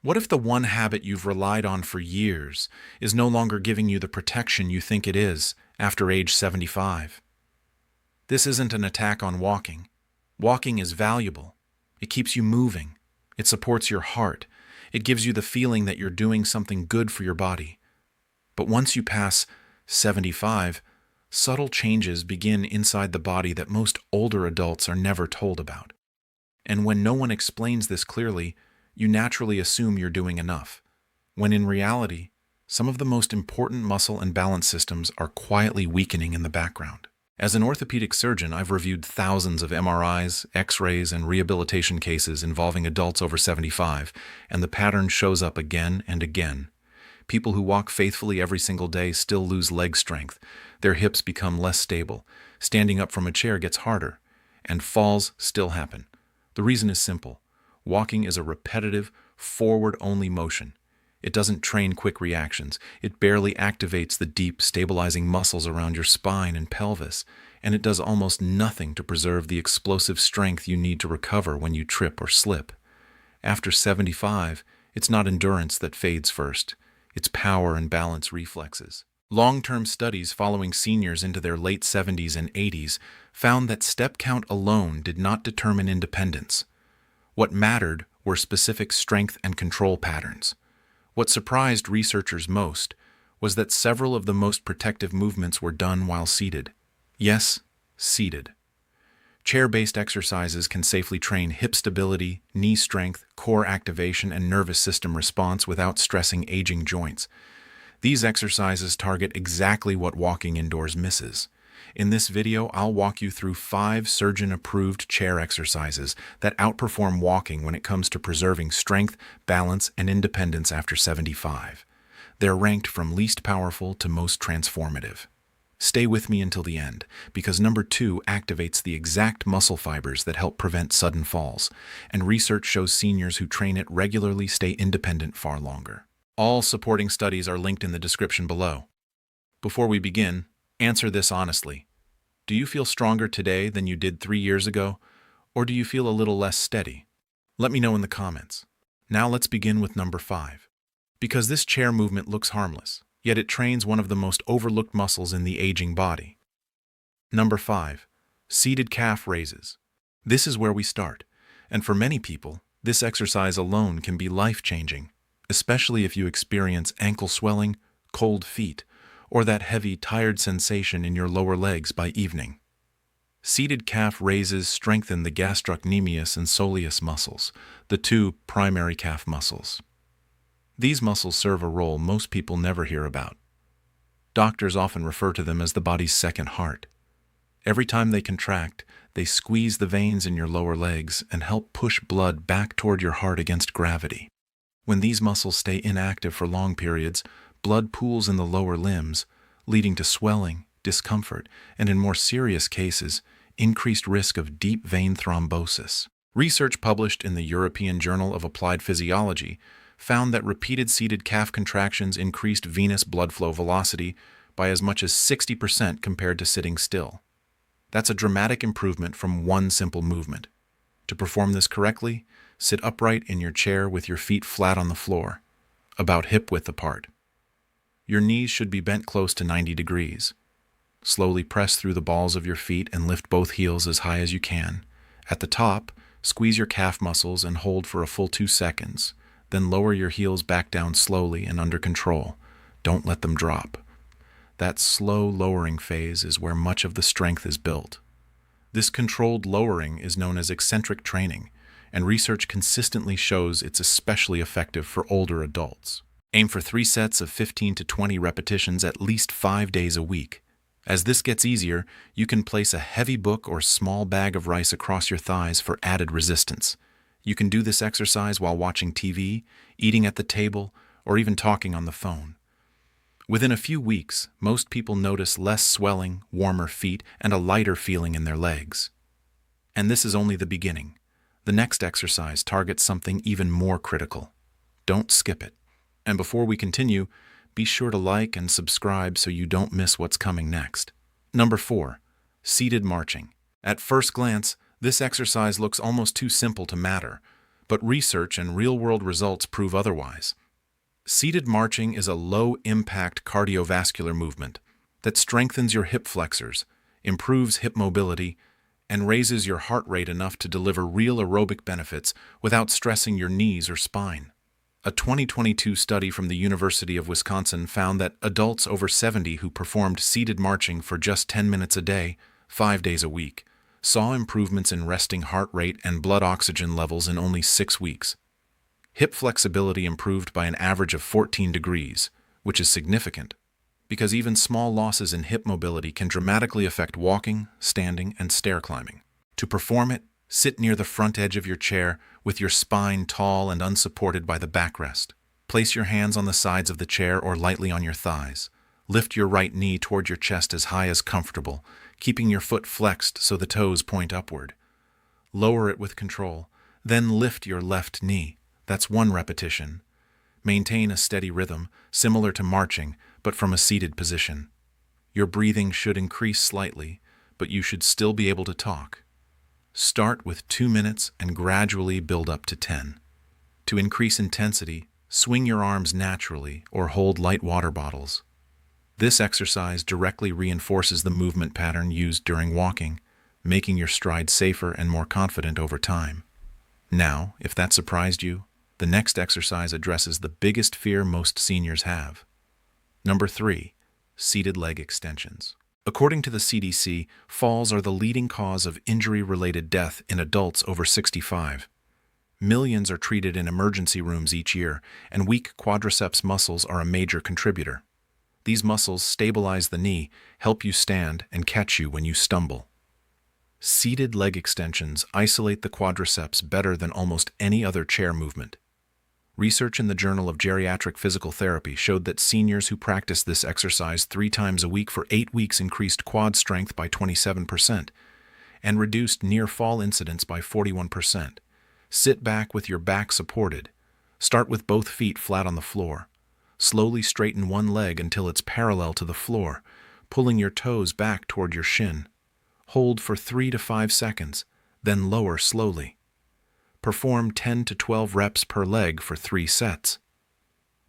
What if the one habit you've relied on for years is no longer giving you the protection you think it is after age 75? This isn't an attack on walking. Walking is valuable. It keeps you moving. It supports your heart. It gives you the feeling that you're doing something good for your body. But once you pass 75, subtle changes begin inside the body that most older adults are never told about. And when no one explains this clearly, you naturally assume you're doing enough, when in reality, some of the most important muscle and balance systems are quietly weakening in the background. As an orthopedic surgeon, I've reviewed thousands of MRIs, X-rays, and rehabilitation cases involving adults over 75, and the pattern shows up again and again. People who walk faithfully every single day still lose leg strength, their hips become less stable, standing up from a chair gets harder, and falls still happen. The reason is simple. Walking is a repetitive, forward-only motion. It doesn't train quick reactions. It barely activates the deep, stabilizing muscles around your spine and pelvis, and it does almost nothing to preserve the explosive strength you need to recover when you trip or slip. After 75, it's not endurance that fades first. It's power and balance reflexes. Long-term studies following seniors into their late 70s and 80s found that step count alone did not determine independence. What mattered were specific strength and control patterns. What surprised researchers most was that several of the most protective movements were done while seated. Yes, seated. Chair-based exercises can safely train hip stability, knee strength, core activation, and nervous system response without stressing aging joints. These exercises target exactly what walking indoors misses. In this video, I'll walk you through 5 surgeon-approved chair exercises that outperform walking when it comes to preserving strength, balance, and independence after 75. They're ranked from least powerful to most transformative. Stay with me until the end, because number 2 activates the exact muscle fibers that help prevent sudden falls, and research shows seniors who train it regularly stay independent far longer. All supporting studies are linked in the description below. Before we begin, answer this honestly. Do you feel stronger today than you did 3 years ago, or do you feel a little less steady? Let me know in the comments. Now let's begin with number 5. Because this chair movement looks harmless, yet it trains one of the most overlooked muscles in the aging body. Number 5. Seated calf raises. This is where we start, and for many people, this exercise alone can be life-changing, especially if you experience ankle swelling, cold feet, or that heavy, tired sensation in your lower legs by evening. Seated calf raises strengthen the gastrocnemius and soleus muscles, the 2 primary calf muscles. These muscles serve a role most people never hear about. Doctors often refer to them as the body's second heart. Every time they contract, they squeeze the veins in your lower legs and help push blood back toward your heart against gravity. When these muscles stay inactive for long periods, blood pools in the lower limbs, leading to swelling, discomfort, and in more serious cases, increased risk of deep vein thrombosis. Research published in the European Journal of Applied Physiology found that repeated seated calf contractions increased venous blood flow velocity by as much as 60% compared to sitting still. That's a dramatic improvement from one simple movement. To perform this correctly, sit upright in your chair with your feet flat on the floor, about hip width apart. Your knees should be bent close to 90 degrees. Slowly press through the balls of your feet and lift both heels as high as you can. At the top, squeeze your calf muscles and hold for a full 2 seconds. Then lower your heels back down slowly and under control. Don't let them drop. That slow lowering phase is where much of the strength is built. This controlled lowering is known as eccentric training, and research consistently shows it's especially effective for older adults. Aim for 3 sets of 15 to 20 repetitions at least 5 days a week. As this gets easier, you can place a heavy book or small bag of rice across your thighs for added resistance. You can do this exercise while watching TV, eating at the table, or even talking on the phone. Within a few weeks, most people notice less swelling, warmer feet, and a lighter feeling in their legs. And this is only the beginning. The next exercise targets something even more critical. Don't skip it. And before we continue, be sure to like and subscribe so you don't miss what's coming next. Number 4. Seated marching. At first glance, this exercise looks almost too simple to matter, but research and real-world results prove otherwise. Seated marching is a low-impact cardiovascular movement that strengthens your hip flexors, improves hip mobility, and raises your heart rate enough to deliver real aerobic benefits without stressing your knees or spine. A 2022 study from the University of Wisconsin found that adults over 70 who performed seated marching for just 10 minutes a day, 5 days a week, saw improvements in resting heart rate and blood oxygen levels in only 6 weeks. Hip flexibility improved by an average of 14 degrees, which is significant, because even small losses in hip mobility can dramatically affect walking, standing, and stair climbing. To perform it, sit near the front edge of your chair with your spine tall and unsupported by the backrest. Place your hands on the sides of the chair or lightly on your thighs. Lift your right knee toward your chest as high as comfortable, keeping your foot flexed so the toes point upward. Lower it with control, then lift your left knee. That's 1 repetition. Maintain a steady rhythm, similar to marching, but from a seated position. Your breathing should increase slightly, but you should still be able to talk. Start with 2 minutes and gradually build up to 10. To increase intensity, swing your arms naturally or hold light water bottles. This exercise directly reinforces the movement pattern used during walking, making your stride safer and more confident over time. Now, if that surprised you, the next exercise addresses the biggest fear most seniors have. Number 3, seated leg extensions. According to the CDC, falls are the leading cause of injury-related death in adults over 65. Millions are treated in emergency rooms each year, and weak quadriceps muscles are a major contributor. These muscles stabilize the knee, help you stand, and catch you when you stumble. Seated leg extensions isolate the quadriceps better than almost any other chair movement. Research in the Journal of Geriatric Physical Therapy showed that seniors who practiced this exercise 3 times a week for 8 weeks increased quad strength by 27% and reduced near-fall incidence by 41%. Sit back with your back supported. Start with both feet flat on the floor. Slowly straighten one leg until it's parallel to the floor, pulling your toes back toward your shin. Hold for 3 to 5 seconds, then lower slowly. Perform 10 to 12 reps per leg for 3 sets.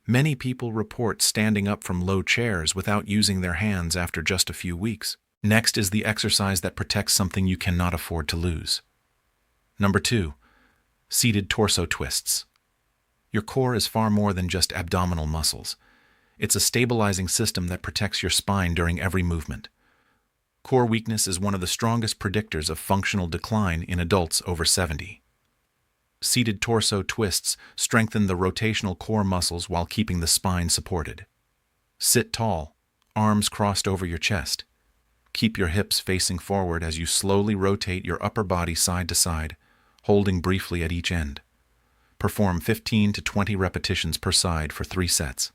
Many people report standing up from low chairs without using their hands after just a few weeks. Next is the exercise that protects something you cannot afford to lose. Number 2, seated torso twists. Your core is far more than just abdominal muscles. It's a stabilizing system that protects your spine during every movement. Core weakness is one of the strongest predictors of functional decline in adults over 70. Seated torso twists strengthen the rotational core muscles while keeping the spine supported. Sit tall, arms crossed over your chest. Keep your hips facing forward as you slowly rotate your upper body side to side, holding briefly at each end. Perform 15 to 20 repetitions per side for 3 sets.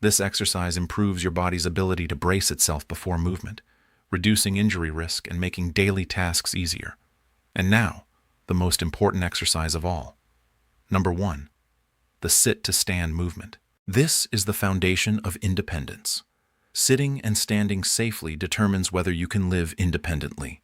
This exercise improves your body's ability to brace itself before movement, reducing injury risk and making daily tasks easier. And now, the most important exercise of all. Number 1, the sit-to-stand movement. This is the foundation of independence. Sitting and standing safely determines whether you can live independently.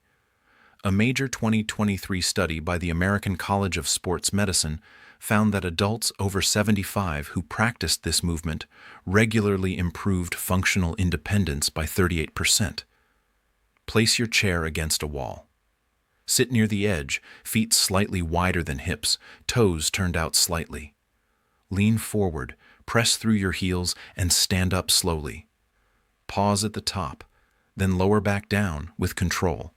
A major 2023 study by the American College of Sports Medicine found that adults over 75 who practiced this movement regularly improved functional independence by 38%. Place your chair against a wall. Sit near the edge, feet slightly wider than hips, toes turned out slightly. Lean forward, press through your heels, and stand up slowly. Pause at the top, then lower back down with control.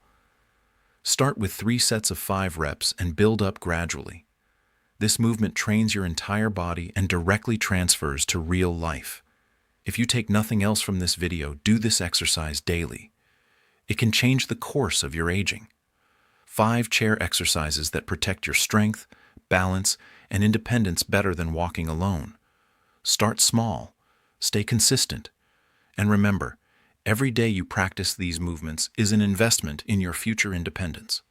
Start with 3 sets of 5 reps and build up gradually. This movement trains your entire body and directly transfers to real life. If you take nothing else from this video, do this exercise daily. It can change the course of your aging. 5 chair exercises that protect your strength, balance, and independence better than walking alone. Start small, stay consistent, and remember, every day you practice these movements is an investment in your future independence.